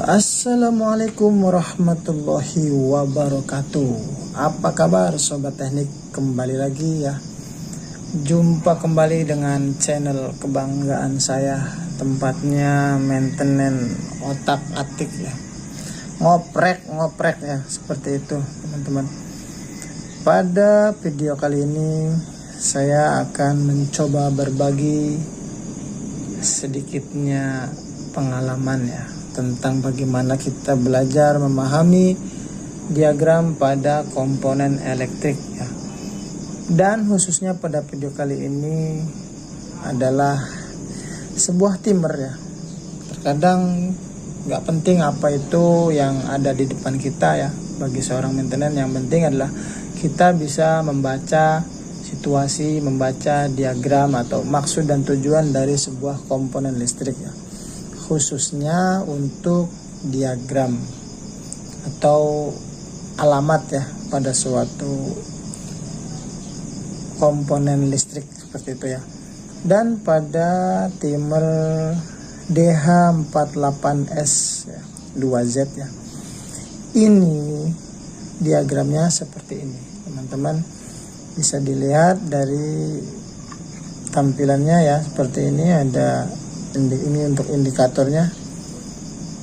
Assalamualaikum warahmatullahi wabarakatuh. Apa kabar sobat teknik? Kembali lagi ya. Jumpa kembali dengan channel kebanggaan saya, tempatnya maintenance otak-atik ya. Ngoprek ya, seperti itu teman-teman. Pada video kali ini saya akan mencoba berbagi sedikitnya pengalaman ya, tentang bagaimana kita belajar memahami diagram pada komponen elektrik ya. Dan khususnya pada video kali ini adalah sebuah timer ya. Terkadang nggak penting apa itu yang ada di depan kita ya. Bagi seorang maintenance yang penting adalah kita bisa membaca situasi, membaca diagram atau maksud dan tujuan dari sebuah komponen listrik ya, khususnya untuk diagram atau alamat ya pada suatu komponen listrik seperti itu ya. Dan pada timer DH48S ya, 2Z ya, ini diagramnya seperti ini teman-teman, bisa dilihat dari tampilannya ya, seperti ini. Ada ini untuk indikatornya,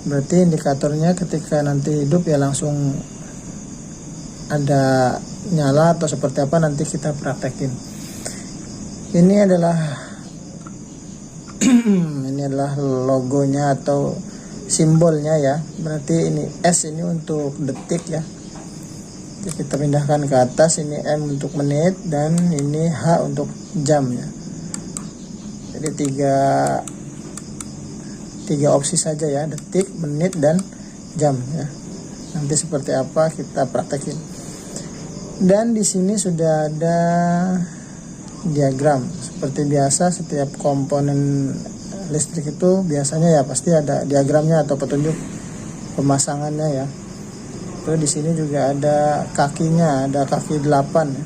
berarti indikatornya ketika nanti hidup ya langsung ada nyala atau seperti apa, nanti kita praktekin. Ini adalah ini adalah logonya atau simbolnya ya, berarti ini S ini untuk detik ya. Kita pindahkan ke atas, ini M untuk menit dan ini H untuk jam ya. Jadi tiga opsi saja ya, detik, menit, dan jam ya. Nanti seperti apa kita praktekin. Dan di sini sudah ada diagram. Seperti biasa setiap komponen listrik itu biasanya ya pasti ada diagramnya atau petunjuk pemasangannya ya. Terus di sini juga ada kakinya, ada kaki 8 ya.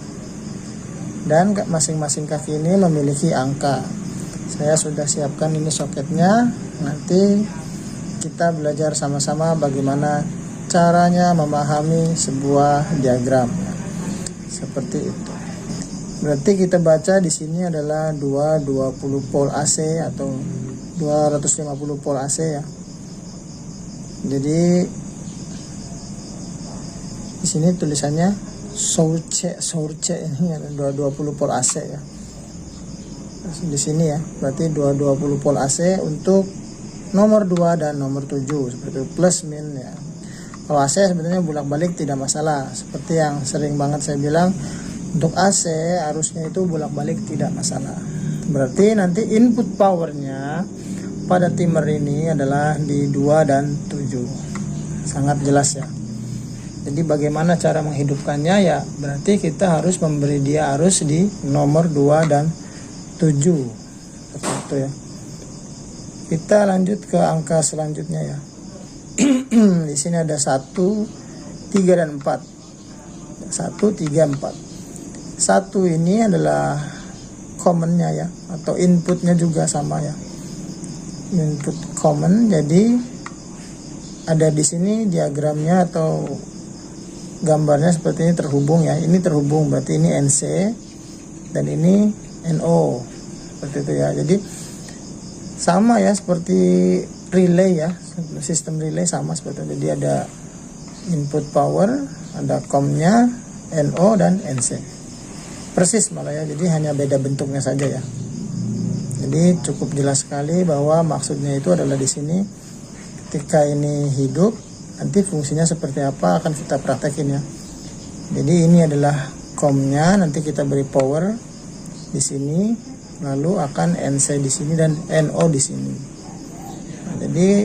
Dan masing-masing kaki ini memiliki angka. Saya sudah siapkan ini soketnya. Nanti kita belajar sama-sama bagaimana caranya memahami sebuah diagram ya. Seperti itu. Berarti kita baca di sini adalah 220 volt AC atau 250 volt AC ya. Jadi di sini tulisannya source ini ada 220 volt AC ya. Di sini ya, berarti 220 volt AC untuk nomor 2 dan nomor 7 seperti itu, plus min ya. Kalau AC sebenarnya bolak-balik tidak masalah, seperti yang sering banget saya bilang, untuk AC arusnya itu bolak-balik tidak masalah. Berarti nanti input powernya pada timer ini adalah di 2 dan 7. Sangat jelas ya. Jadi bagaimana cara menghidupkannya ya, berarti kita harus memberi dia arus di nomor 2 dan 7 seperti itu ya. Kita lanjut ke angka selanjutnya ya. Di sini ada 1, 3 dan 4. 1, 3, 4. 1 ini adalah commonnya ya, atau inputnya juga sama ya. Input common, jadi ada di sini diagramnya atau gambarnya seperti ini terhubung ya. Ini terhubung, berarti ini NC dan ini NO seperti itu ya. Jadi sama ya seperti relay ya, sistem relay sama seperti itu. Jadi ada input power, ada COM-nya, NO dan NC. Persis malah ya, jadi hanya beda bentuknya saja ya. Jadi cukup jelas sekali bahwa maksudnya itu adalah di sini ketika ini hidup, nanti fungsinya seperti apa akan kita praktekin ya. Jadi ini adalah COM-nya, nanti kita beri power di sini, lalu akan NC di sini dan NO di sini. Nah, jadi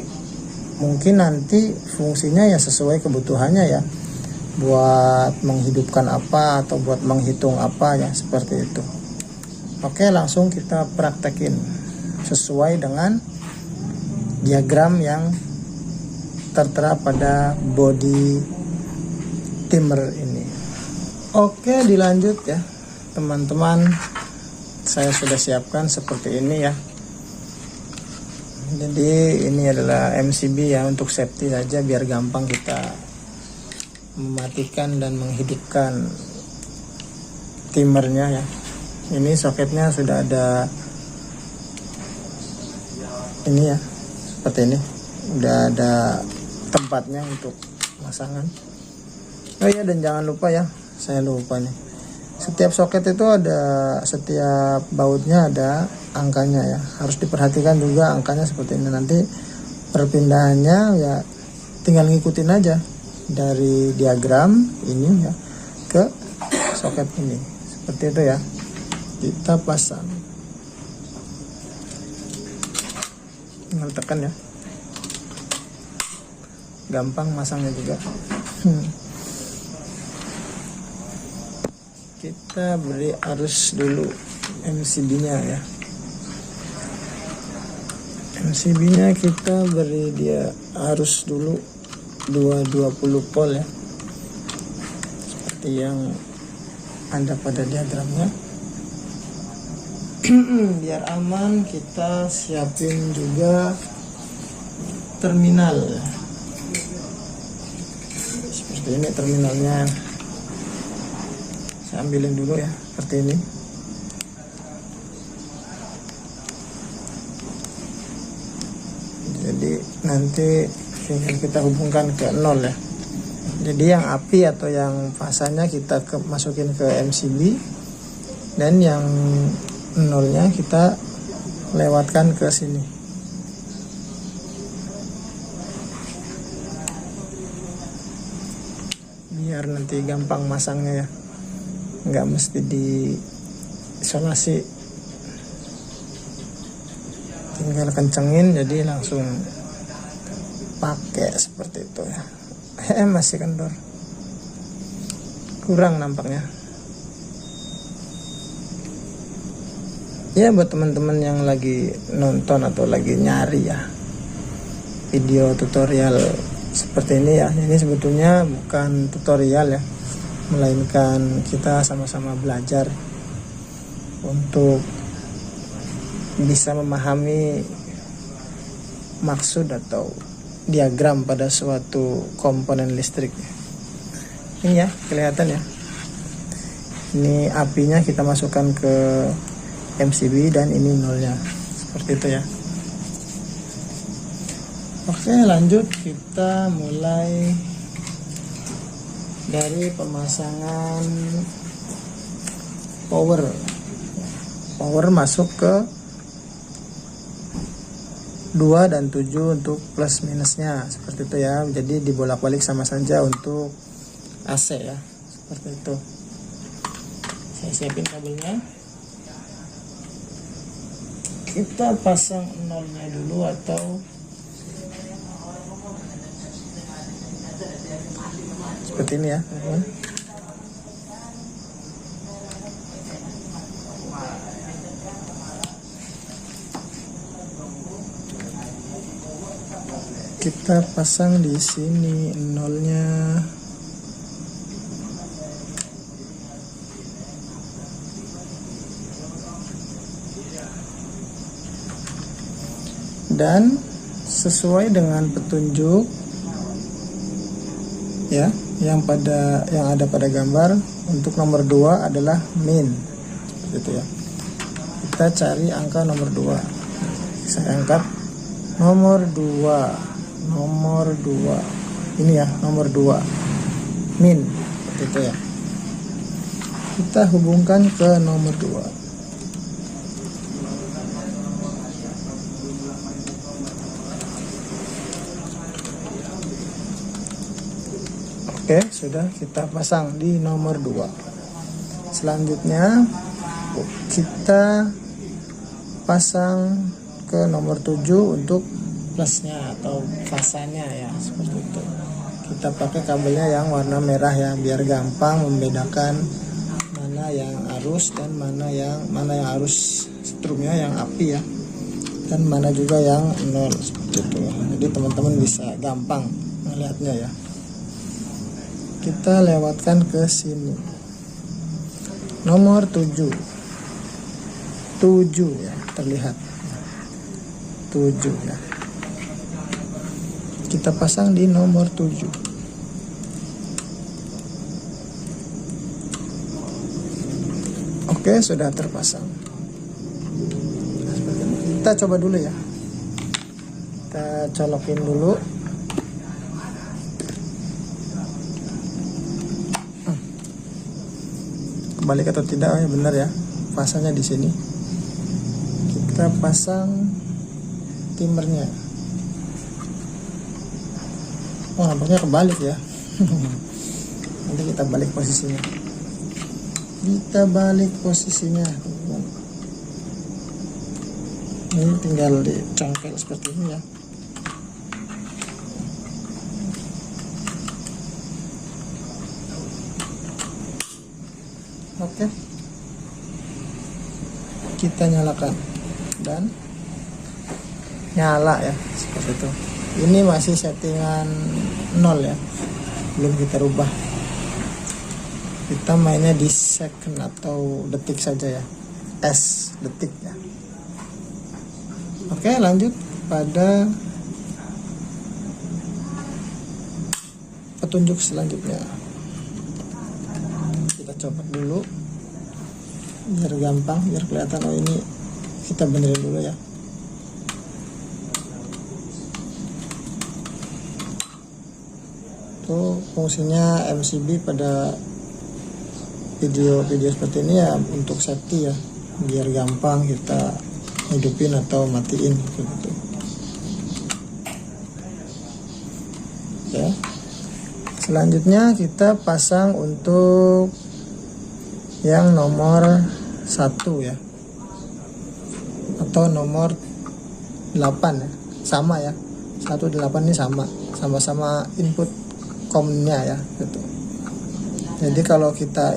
mungkin nanti fungsinya ya sesuai kebutuhannya ya, buat menghidupkan apa atau buat menghitung apa ya, seperti itu. Oke, langsung kita praktekin sesuai dengan diagram yang tertera pada body timer ini. Oke, dilanjut ya teman-teman. Saya sudah siapkan seperti ini ya. Jadi ini adalah MCB ya, untuk safety saja biar gampang kita mematikan dan menghidupkan timernya ya. Ini soketnya sudah ada ini ya, seperti ini, udah ada tempatnya untuk pemasangan. Oh iya, dan jangan lupa ya, saya lupa nih, setiap soket itu ada, setiap bautnya ada angkanya ya, harus diperhatikan juga angkanya seperti ini. Nanti perpindahannya ya tinggal ngikutin aja dari diagram ini ya ke soket ini, seperti itu ya. Kita pasang, tinggal tekan ya, gampang masangnya juga. Kita beri arus dulu MCB nya ya. MCB nya kita beri dia arus dulu 220 volt ya, seperti yang ada pada diagramnya. Biar aman, kita siapin juga terminal seperti ini. Terminalnya saya ambilin dulu ya, seperti ini. Jadi nanti kita hubungkan ke 0 ya. Jadi yang api atau yang fasanya kita masukin ke MCB, dan yang 0-nya kita lewatkan ke sini. Biar nanti gampang masangnya ya, nggak mesti diisolasi, tinggal kencengin jadi langsung pakai seperti itu ya. Masih kendor, kurang nampaknya ya. Buat teman-teman yang lagi nonton atau lagi nyari ya video tutorial seperti ini ya, ini sebetulnya bukan tutorial ya, melainkan kita sama-sama belajar untuk bisa memahami maksud atau diagram pada suatu komponen listrik. Ini ya, kelihatan ya, ini apinya kita masukkan ke MCB dan ini nolnya, seperti itu ya. Oke, lanjut, kita mulai dari pemasangan power masuk ke 2 dan 7 untuk plus minusnya, seperti itu ya. Jadi dibolak-balik sama saja untuk AC ya, seperti itu. Saya siapin kabelnya, kita pasang nolnya dulu atau seperti ini ya, teman-teman. Kita pasang di sini nolnya. Dan sesuai dengan petunjuk ya, yang ada pada gambar, untuk nomor 2 adalah min, seperti itu ya. Kita cari angka nomor 2. Saya angkat nomor 2 ini ya, nomor 2 min, seperti itu ya. Kita hubungkan ke nomor 2. Oke, sudah kita pasang di nomor 2. Selanjutnya kita pasang ke nomor 7 untuk plusnya atau fasanya ya, seperti itu. Kita pakai kabelnya yang warna merah ya, biar gampang membedakan mana yang arus dan mana yang arus strumnya yang api ya, dan mana juga yang nol, seperti itu. Jadi teman-teman bisa gampang melihatnya ya. Kita lewatkan ke sini. Nomor 7 ya, terlihat 7 ya. Kita pasang di nomor 7. Oke, sudah terpasang. Kita coba dulu ya. Kita colokin dulu. Kebalik atau tidak? Oh ya benar ya. Pasangnya di sini. Kita pasang timernya. Oh, nampaknya kebalik ya. Nanti kita balik posisinya. Kita balik posisinya, teman-teman. Ini tinggal dicongkel seperti ini ya. Oke. Kita nyalakan dan nyala ya, seperti itu. Ini masih settingan 0 ya, belum kita rubah. Kita mainnya di second atau detik saja ya, S detik ya. Oke, lanjut pada petunjuk selanjutnya. Kita copot dulu biar gampang, biar kelihatan. Oh, ini kita benerin dulu ya. Itu fungsinya MCB pada video-video seperti ini ya, untuk safety ya, biar gampang kita hidupin atau matiin gitu. Ya. Selanjutnya kita pasang untuk yang nomor 1 ya, atau nomor 8 ya, sama ya. 1 8 ini sama-sama input komnya ya gitu. Jadi kalau kita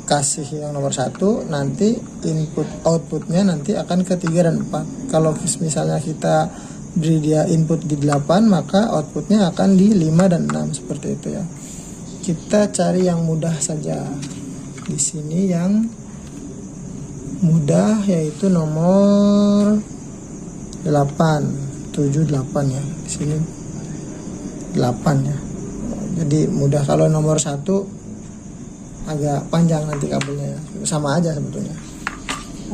kasih yang nomor 1, nanti input outputnya nanti akan ke 3 dan 4. Kalau misalnya kita beri dia input di 8, maka outputnya akan di 5 dan 6 seperti itu ya. Kita cari yang mudah saja. Di sini yang mudah yaitu nomor 8, 7, 8 ya. Di sini 8 ya. Jadi mudah. Kalau nomor 1 agak panjang nanti kabelnya ya. Sama aja sebetulnya.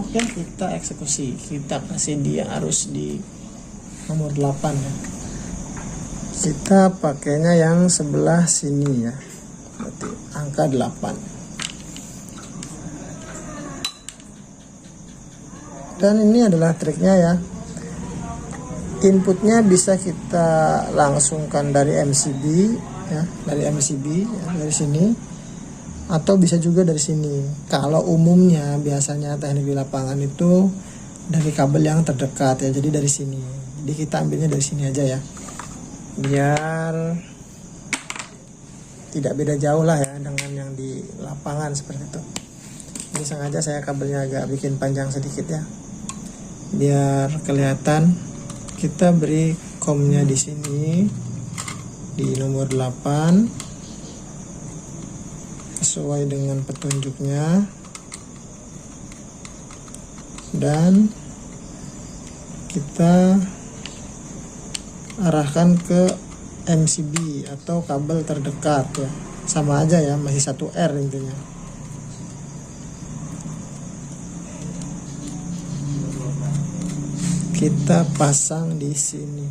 Oke, kita eksekusi. Kita kasih dia arus di nomor 8 ya. Kita pakainya yang sebelah sini ya. Berarti angka 8. Dan ini adalah triknya ya. Inputnya bisa kita langsungkan dari MCB ya, dari MCB ya, dari sini. Atau bisa juga dari sini. Kalau umumnya biasanya teknik di lapangan itu dari kabel yang terdekat ya, jadi dari sini. Jadi kita ambilnya dari sini aja ya, biar tidak beda jauh lah ya dengan yang di lapangan seperti itu. Ini sengaja saya kabelnya agak bikin panjang sedikit ya, biar kelihatan. Kita beri komnya di sini di nomor 8 sesuai dengan petunjuknya, dan kita arahkan ke MCB atau kabel terdekat ya, sama aja ya, masih 1R intinya. Kita pasang di sini.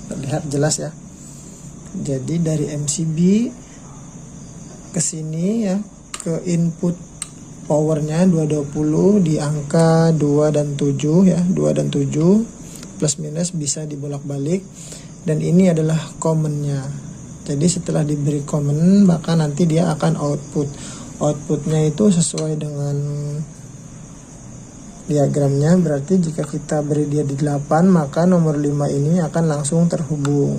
Terlihat jelas ya. Jadi dari MCB ke sini ya, ke input powernya 220 di angka 2 dan 7 ya, 2 dan 7 plus minus bisa dibolak-balik, dan ini adalah commonnya. Jadi setelah diberi common, maka nanti dia akan outputnya itu sesuai dengan diagramnya. Berarti jika kita beri dia di 8, maka nomor 5 ini akan langsung terhubung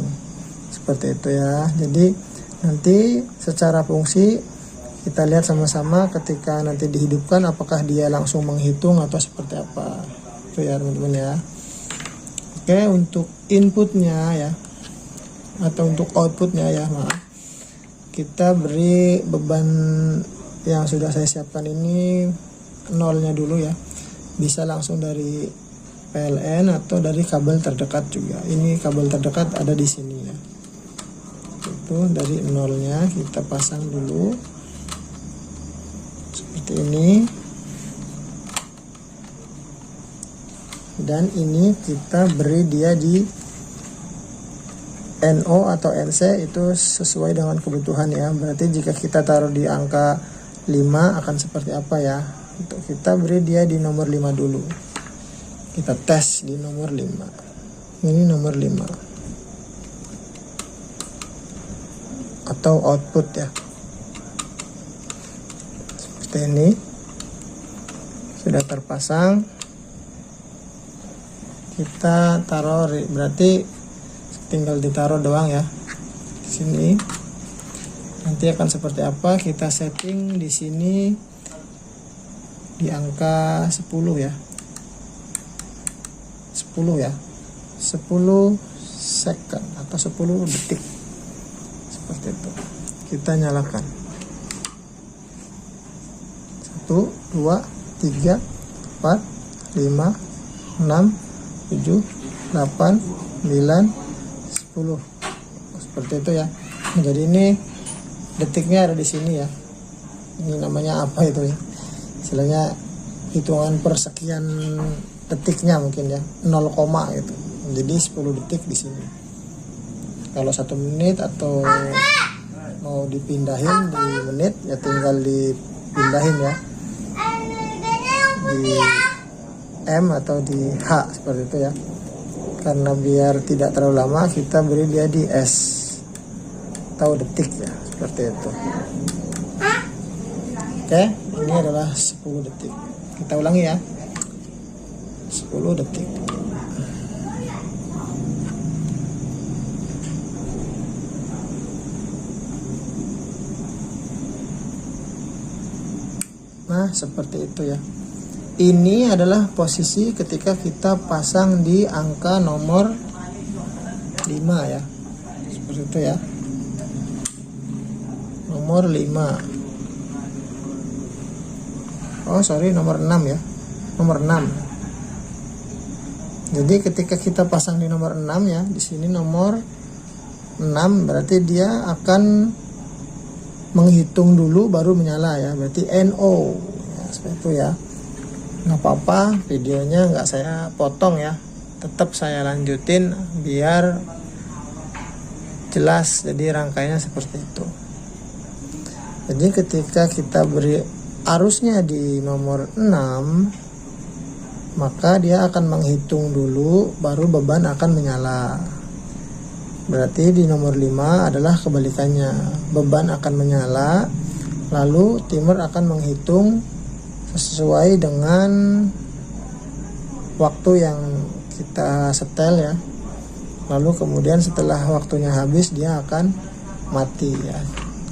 seperti itu ya. Jadi nanti secara fungsi kita lihat sama-sama ketika nanti dihidupkan, apakah dia langsung menghitung atau seperti apa itu ya teman-teman ya. Oke, untuk inputnya ya, atau untuk outputnya ya, maaf, kita beri beban yang sudah saya siapkan ini nolnya dulu ya. Bisa langsung dari PLN atau dari kabel terdekat juga. Ini kabel terdekat ada di sini ya. Itu dari nolnya kita pasang dulu seperti ini. Dan ini kita beri dia di NO atau NC, itu sesuai dengan kebutuhan ya. Berarti jika kita taruh di angka 5 akan seperti apa ya. Untuk kita beri dia di nomor 5 dulu. Kita tes di nomor 5. Ini nomor 5. Atau output ya. Seperti ini. Sudah terpasang. Kita taruh, berarti tinggal ditaruh doang ya di sini. Nanti akan seperti apa, kita setting di sini di angka 10 ya. 10 ya. 10 second atau 10 detik. Seperti itu. Kita nyalakan. 1 2 3 4 5 6 7 8 9 10. Seperti itu ya. Jadi ini detiknya ada di sini ya. Ini namanya apa itu ya? Istilahnya hitungan per sekian detiknya mungkin ya. 0, gitu. Jadi 10 detik di sini. Kalau 1 menit atau mau dipindahin di menit ya tinggal dipindahin ya. Di M atau di H seperti itu ya. Karena biar tidak terlalu lama kita beri dia di S atau detik ya, seperti itu. Oke, ini adalah 10 detik. Kita ulangi ya. 10 detik. Nah, seperti itu ya. Ini adalah posisi ketika kita pasang di angka nomor 5 ya. Seperti itu ya. Nomor 5. Oh, sorry, nomor 6 ya. Nomor 6. Jadi ketika kita pasang di nomor 6 ya, di sini nomor 6 berarti dia akan menghitung dulu baru menyala ya. Berarti NO. Ya, seperti itu ya. Nggak apa-apa, videonya nggak saya potong ya, tetap saya lanjutin biar jelas. Jadi rangkainya seperti itu. Jadi ketika kita beri arusnya di nomor 6, maka dia akan menghitung dulu baru beban akan menyala. Berarti di nomor 5 adalah kebalikannya, beban akan menyala, lalu timer akan menghitung sesuai dengan waktu yang kita setel ya. Lalu kemudian setelah waktunya habis dia akan mati ya.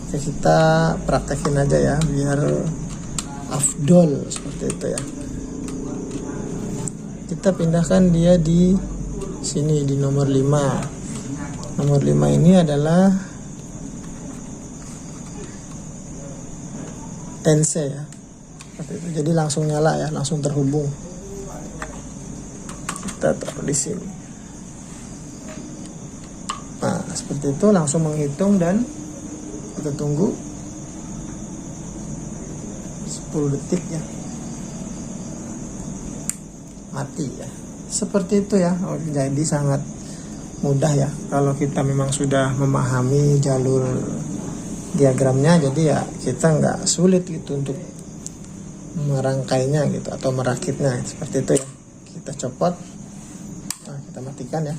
Oke, kita praktekin aja ya biar afdol seperti itu ya. Kita pindahkan dia di sini di nomor 5. Nomor 5 ini adalah NC ya. Jadi langsung nyala ya, langsung terhubung. Kita taruh di sini. Nah, seperti itu langsung menghitung dan kita tunggu 10 detik ya. Mati ya. Seperti itu ya. Oh, jadi sangat mudah ya kalau kita memang sudah memahami jalur diagramnya. Jadi ya kita nggak sulit gitu untuk merangkainya gitu atau merakitnya seperti itu ya. Kita copot, nah, kita matikan ya.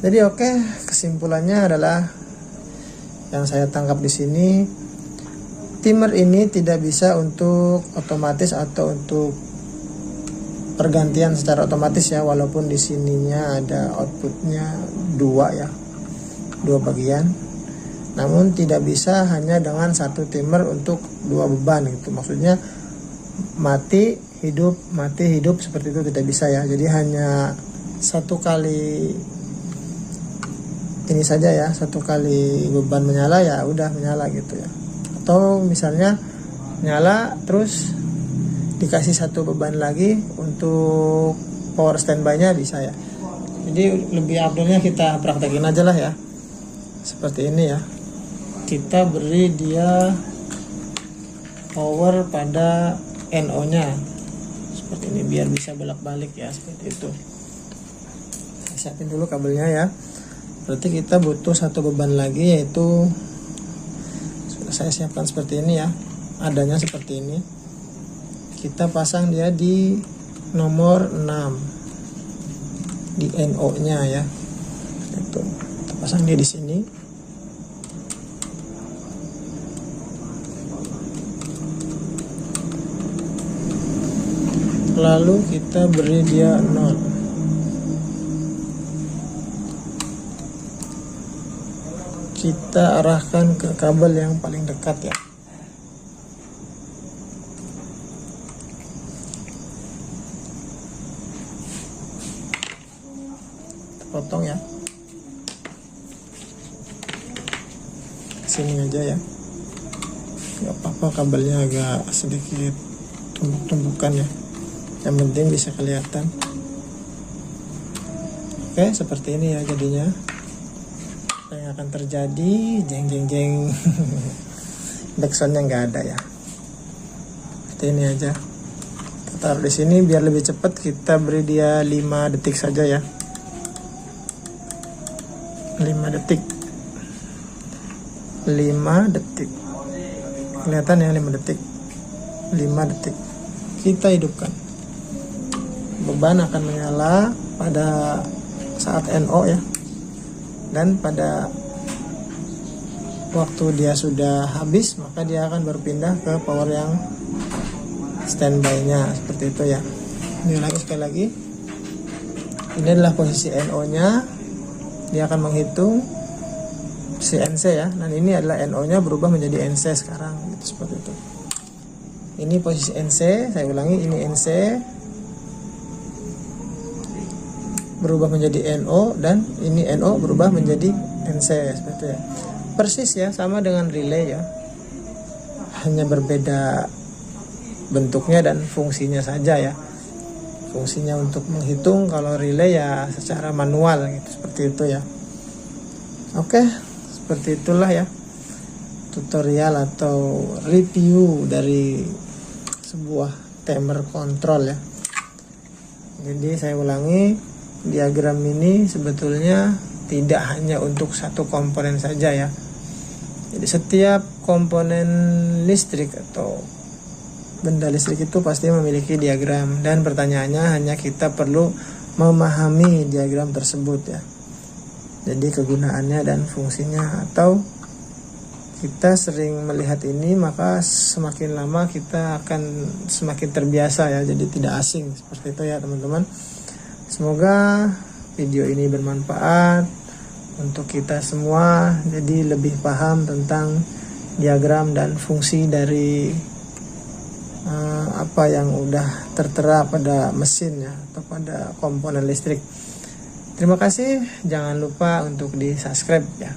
Jadi oke, kesimpulannya adalah yang saya tangkap di sini, timer ini tidak bisa untuk otomatis atau untuk pergantian secara otomatis ya, walaupun di sininya ada outputnya 2 ya, 2 bagian. Namun tidak bisa hanya dengan satu timer untuk 2 beban gitu. Maksudnya mati hidup seperti itu tidak bisa ya. Jadi hanya satu kali ini saja ya, satu kali beban menyala ya udah menyala gitu ya. Atau misalnya nyala terus dikasih satu beban lagi untuk power standby-nya bisa ya. Jadi lebih afdolnya kita praktekin aja lah ya, seperti ini ya. Kita beri dia power pada NO nya seperti ini biar bisa bolak-balik ya, seperti itu. Saya siapin dulu kabelnya ya. Berarti kita butuh satu beban lagi, yaitu sudah saya siapkan seperti ini ya, adanya seperti ini. Kita pasang dia di nomor 6 di NO nya ya. Itu kita pasang dia di sini. Lalu kita beri dia 0. Kita arahkan ke kabel yang paling dekat ya. Potong ya, sini aja ya, nggak apa-apa kabelnya agak sedikit tumbuk-tumbukan ya, yang penting bisa kelihatan. Oke, seperti ini ya jadinya. Apa yang akan terjadi, jeng jeng jeng. Backsoundnya nggak ada ya, seperti ini aja. Kita taruh di sini biar lebih cepat. Kita beri dia 5 detik saja ya, 5 detik, 5 detik, kelihatan ya, 5 detik, 5 detik. Kita hidupkan, beban akan menyala pada saat NO ya, dan pada waktu dia sudah habis maka dia akan berpindah ke power yang standby nya, seperti itu ya. Ini lagi, sekali lagi, ini adalah posisi NO nya. Dia akan menghitung si NC ya, dan ini adalah NO nya berubah menjadi NC sekarang gitu, seperti itu. Ini posisi NC, saya ulangi, ini NC berubah menjadi NO, dan ini NO berubah menjadi NC, seperti itu ya. Persis ya, sama dengan relay ya, hanya berbeda bentuknya dan fungsinya saja ya. Fungsinya untuk menghitung, kalau relay ya secara manual gitu, seperti itu ya. Oke, seperti itulah ya tutorial atau review dari sebuah timer control ya. Jadi saya ulangi, diagram ini sebetulnya tidak hanya untuk satu komponen saja ya. Jadi setiap komponen listrik atau benda listrik itu pasti memiliki diagram, dan pertanyaannya hanya kita perlu memahami diagram tersebut ya. Jadi kegunaannya dan fungsinya, atau kita sering melihat ini maka semakin lama kita akan semakin terbiasa ya, jadi tidak asing, seperti itu ya teman-teman. Semoga video ini bermanfaat untuk kita semua, jadi lebih paham tentang diagram dan fungsi dari apa yang udah tertera pada mesin ya, atau pada komponen listrik. Terima kasih, jangan lupa untuk di subscribe ya,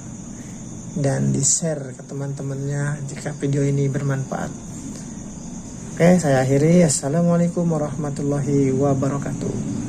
dan di share ke teman-temannya jika video ini bermanfaat. Oke, saya akhiri. Assalamualaikum warahmatullahi wabarakatuh.